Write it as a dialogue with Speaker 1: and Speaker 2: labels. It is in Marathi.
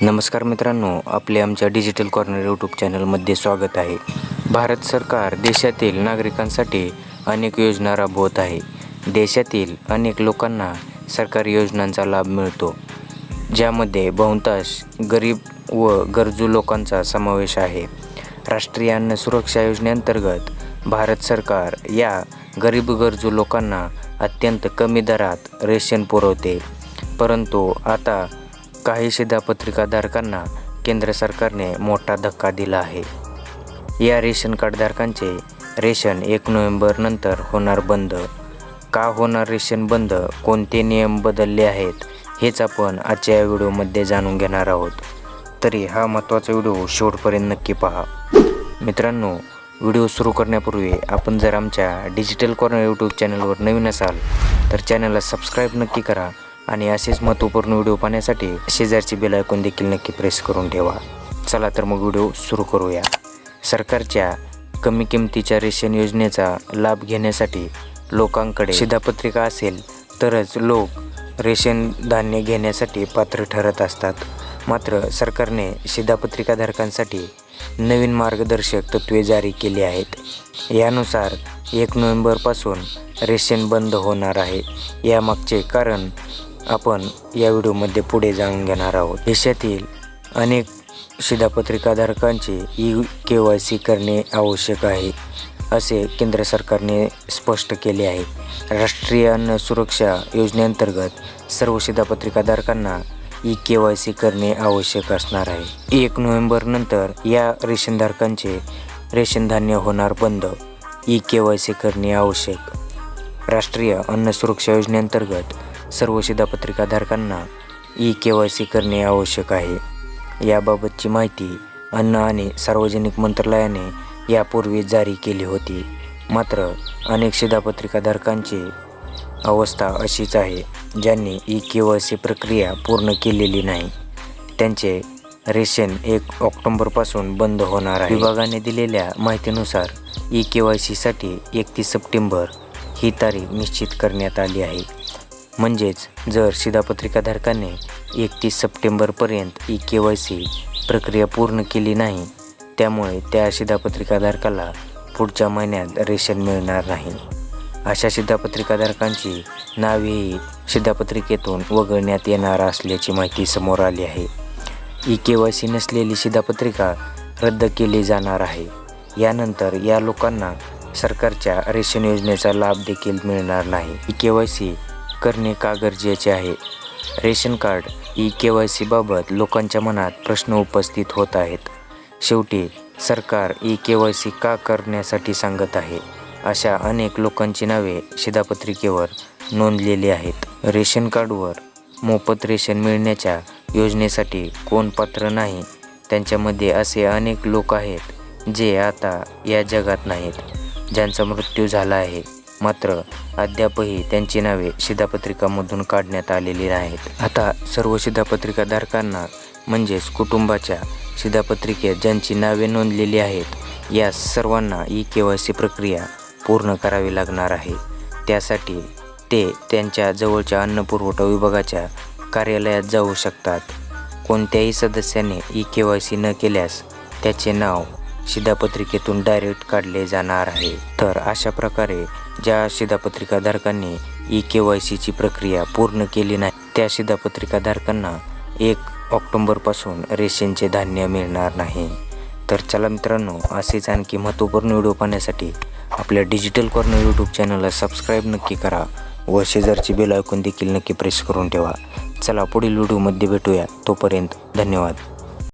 Speaker 1: नमस्कार मित्रांनो, आपले आमच्या डिजिटल कॉर्नर यूट्यूब चॅनलमध्ये स्वागत आहे. भारत सरकार देशातील नागरिकांसाठी अनेक योजना राबवत आहे. देशातील अनेक लोकांना सरकारी योजनांचा लाभ मिळतो, ज्यामध्ये बहुतांश गरीब व गरजू लोकांचा समावेश आहे. राष्ट्रीय अन्न सुरक्षा योजनेअंतर्गत भारत सरकार या गरीब गरजू लोकांना अत्यंत कमी दरात रेशन पुरवते. परंतु आता काही शिधापत्रिकाधारकांना केंद्र सरकारने मोठा धक्का दिला आहे. या रेशन कार्डधारकांचे रेशन 1 नोव्हेंबरनंतर होणार बंद. का होणार रेशन बंद, कोणते नियम बदलले आहेत, हेच आपण आजच्या या व्हिडिओमध्ये जाणून घेणार आहोत. तरी हा महत्त्वाचा व्हिडिओ शेवटपर्यंत नक्की पहा. मित्रांनो, व्हिडिओ सुरू करण्यापूर्वी आपण जर आमच्या डिजिटल कॉर्नर यूट्यूब चॅनलवर नवीन असाल तर चॅनलला सबस्क्राईब नक्की करा आणि असेच महत्त्वपूर्ण व्हिडिओ पाहण्यासाठी शेजारची बेल आयकॉन देखील नक्की प्रेस करून ठेवा. चला तर मग व्हिडिओ सुरू करूया. सरकारच्या कमी किमतीच्या रेशन योजनेचा लाभ घेण्यासाठी लोकांकडे शिधापत्रिका असेल तरच लोक रेशन धान्य घेण्यासाठी पात्र ठरत असतात. मात्र सरकारने शिधापत्रिकाधारकांसाठी नवीन मार्गदर्शक तत्त्वे जारी केली आहेत. यानुसार 1 नोव्हेंबरपासून रेशन बंद होणार आहे. यामागचे कारण आपण या व्हिडिओमध्ये पुढे जाणून घेणार आहोत. देशातील अनेक शिधापत्रिकाधारकांचे KYC करणे आवश्यक आहे, असे केंद्र सरकारने स्पष्ट केले आहे. राष्ट्रीय अन्न सुरक्षा योजनेअंतर्गत सर्व शिधापत्रिकाधारकांना KYC करणे आवश्यक असणार आहे. 1 नोव्हेंबरनंतर या रेशनधारकांचे रेशन धान्य होणार बंद. KYC करणे आवश्यक. राष्ट्रीय अन्न सुरक्षा योजनेअंतर्गत सर्व शिधापत्रिकाधारकांना KYC करणे आवश्यक आहे. याबाबतची माहिती अन्न आणि सार्वजनिक मंत्रालयाने यापूर्वी जारी केली होती. मात्र अनेक शिधापत्रिकाधारकांची अवस्था अशीच आहे, ज्यांनी KYC प्रक्रिया पूर्ण केलेली नाही. त्यांचे रेशन 1 ऑक्टोबरपासून बंद होणार आहे. विभागाने दिलेल्या माहितीनुसार KYCसाठी 31 सप्टेंबर ही तारीख निश्चित करण्यात आली आहे. म्हणजेच जर शिधापत्रिकाधारकाने 31 सप्टेंबरपर्यंत KYC प्रक्रिया पूर्ण केली नाही, त्यामुळे त्या शिधापत्रिकाधारकाला पुढच्या महिन्यात रेशन मिळणार नाही. अशा शिधापत्रिकाधारकांची नावेही शिधापत्रिकेतून वगळण्यात येणार असल्याची माहिती समोर आली आहे. KYC नसलेली शिधापत्रिका रद्द केली जाणार आहे. यानंतर या लोकांना सरकारच्या रेशन योजनेचा लाभ देखील मिळणार नाही. KYC करणे का गरजेचे आहे? रेशन कार्ड KYC बाबत लोकांच्या मनात प्रश्न उपस्थित होत आहेत. शेवटी सरकार KYC का करण्यासाठी सांगत आहे? अशा अनेक लोकांची नावे शिधापत्रिकेवर नोंदलेली आहेत. रेशन कार्डवर मोफत रेशन मिळण्याच्या योजनेसाठी कोण पात्र नाही, त्यांच्यामध्ये असे अनेक लोक आहेत जे आता या जगात नाहीत, ज्यांचा मृत्यू झाला आहे. मात्र अद्यापही त्यांची नावे शिधापत्रिकामधून काढण्यात आलेली नाहीत. आता सर्व शिधापत्रिकाधारकांना म्हणजेच कुटुंबाच्या शिधापत्रिकेत ज्यांची नावे नोंदलेली आहेत, या सर्वांना KYC प्रक्रिया पूर्ण करावी लागणार आहे. त्यासाठी ते त्यांच्या जवळच्या अन्न पुरवठा विभागाच्या कार्यालयात जाऊ शकतात. कोणत्याही सदस्याने KYC न केल्यास त्याचे नाव शिधापत्रिकेतून डायरेक्ट काढले जाणार आहे. तर अशा प्रकारे ज्या शिधापत्रिकाधारकांनी KYCची प्रक्रिया पूर्ण केली नाही, त्या शिधापत्रिकाधारकांना 1 ऑक्टोबरपासून रेशनचे धान्य मिळणार नाही. तर चला मित्रांनो, असेच आणखी महत्त्वपूर्ण व्हिडिओ पाहण्यासाठी आपल्या डिजिटल कॉर्नर यूट्यूब चॅनलला सबस्क्राईब नक्की करा व शेजारची बेल आयकॉन देखील नक्की प्रेस करून ठेवा. चला पुढील व्हिडिओमध्ये भेटूया. तोपर्यंत धन्यवाद.